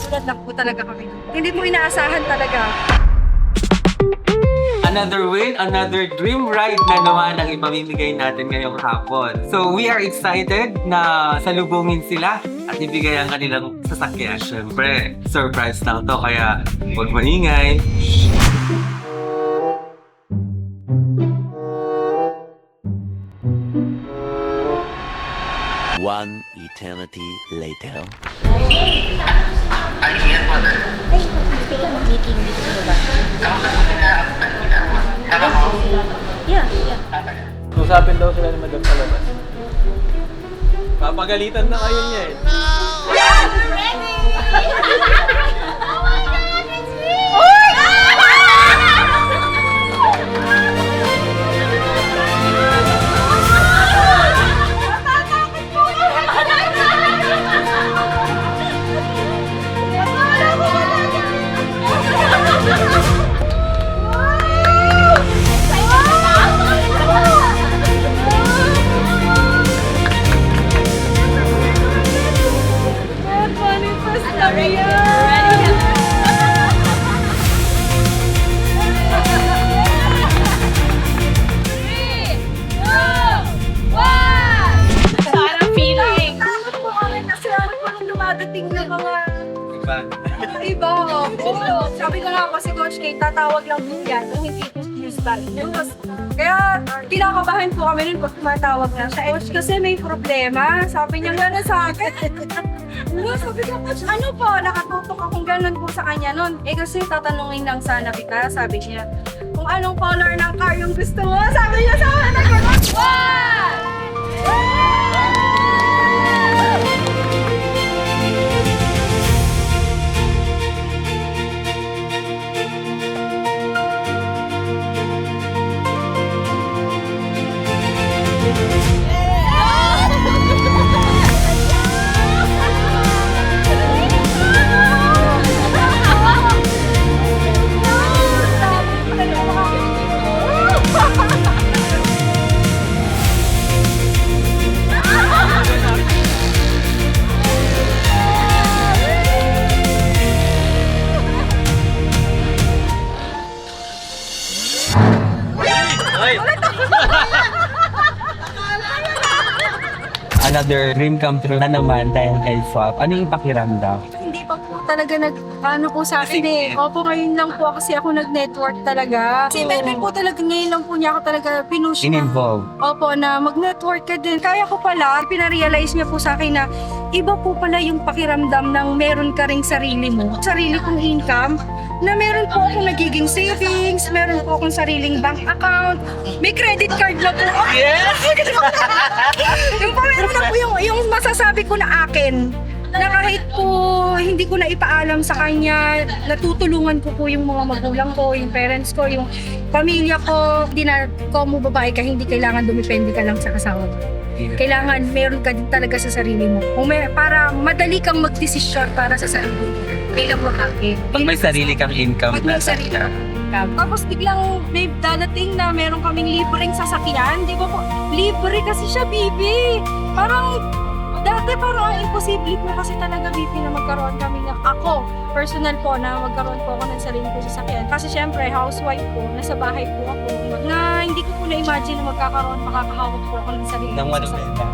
Tulad lang po talaga kami. Hindi mo inaasahan talaga. Another win, another dream ride na naman ang ipamimigay natin ngayong hapon. So we are excited na salubungin sila at ibigay ang kanilang sasakyan. Siyempre, surprise lang to kaya huwag maingay. One eternity later. Meeting dito sa baba. Yeah. Usapin daw sila ni Madam sa labas. Papagalitan na kayo niya eh. Dumadating na mga iba. Oo. Sabi ko nga po si Coach Kate, tatawag lang po yan kung hindi po news back news. Kaya kinakabahan po kami rin pag tumatawag na siya. Coach, kasi may problema. Sabi niya gano'n sa akin. Sabi ko, Coach, ano po? Nakatutok akong gano'n po sa kanya nun. Eh kasi tatanungin lang sana kita. Sabi niya, kung anong color ng car yung gusto mo. Sabi niya sa akin, Another dream come true na naman dahil kay Swap. Ano yung pakiramdam? hindi pa po talaga ano po sa akin eh. Opo, ngayon lang po kasi ako nag-network talaga. Kasi meron po talaga, ngayon lang po niya ako talaga pinush na. In-involve. Opo, na mag-network ka din. Kaya ko pala, pinarealize niya po sa akin na iba po pala yung pakiramdam ng meron ka ring sarili mo. Sarili kong income, na meron po akong nagiging savings, meron po akong sariling bank account, may credit card na po. Yes! Yung po meron na po yung masasabi ko na akin. Na kahit po hindi ko na ipaalam sa kanya, natutulungan ko po yung mga magulang ko, yung parents ko, yung pamilya ko. Hindi na ko mo babae ka, hindi kailangan dumipende ka lang sa kasawa mo. Kailangan meron ka din talaga sa sarili mo. Para madali kang magdesisyon para sa sarili mo. Bilang lalaki. Pag may sarili kang income Pag may sarili kang income. Tapos biglang may dadating na meron kaming libreng sasakyan. Di ba po? Libre kasi siya, bibi. Parang dati parang imposible po kasi talaga, bibi, na magkaroon kami ng ako. Personal po na magkaroon po ako ng sarili ko sasakyan. Kasi syempre, housewife po, nasa bahay po ako. Na hindi ko po na-imagine na makakahawak po ako ng sarili ko sasakyan.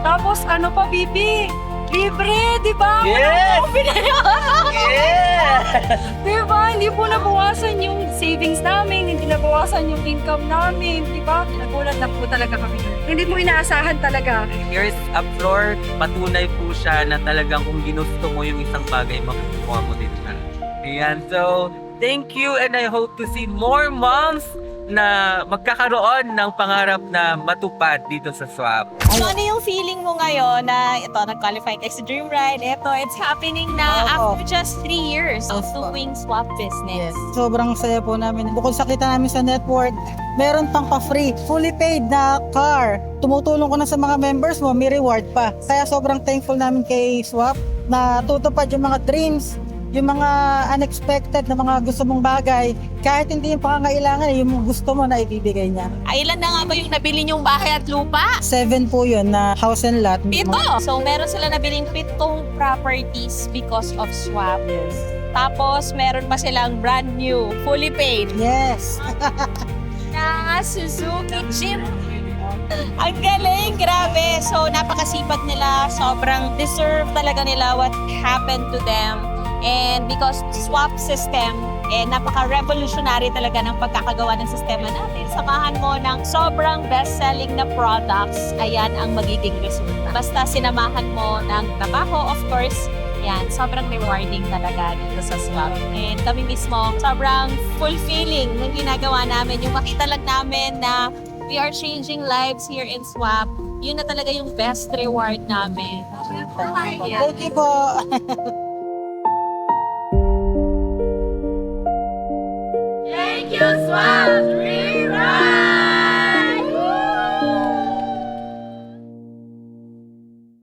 Tapos ano pa, bibi? Libre, di ba? Yes! Yeah! Di ba? Hindi po nabawasan yung savings namin, hindi nabawasan yung income namin, di ba? Nagulat na po talaga kami. Hindi mo inaasahan talaga. Here's a floor, patunay po siya na talagang kung ginusto mo yung isang bagay, makukuha mo din siya. Ayan, so thank you and I hope to see more moms na magkakaroon ng pangarap na matupad dito sa Swap. So ano yung feeling mo ngayon na ito, nag-qualify ka sa Dream Ride, ito, it's happening na after just 3 years of doing swap business. Sobrang saya po namin. Bukod sa kita namin sa network, meron pang pa-free, fully paid na car. Tumutulong ko na sa mga members mo, may reward pa. Kaya sobrang thankful namin kay Swap na tutupad yung mga dreams yung mga unexpected na mga gusto mong bagay, kahit hindi yung pangangailangan, yung gusto mo na ibibigay niya. Ay, ilan na nga ba yung nabili niyong bahay at lupa? 7 po yun na house and lot. 7. So, meron sila nabiling 7 properties because of swap. Yes. Tapos, meron pa silang brand new, fully paid Yes. na Suzuki Jeep. Ang galing, grabe. So, napakasipag nila. Sobrang deserve talaga nila what happened to them. And because swap system, napaka-revolutionary talaga ng pagkakagawa ng sistema natin. Samahan mo ng sobrang best-selling na products, ayan ang magiging resulta. Basta sinamahan mo ng trabaho, of course, yan, sobrang rewarding talaga dito sa swap. And kami mismo, sobrang fulfilling ng ginagawa namin. Yung makita lang namin na we are changing lives here in swap, yun na talaga yung best reward namin. Thank you po. Thank you, Swap!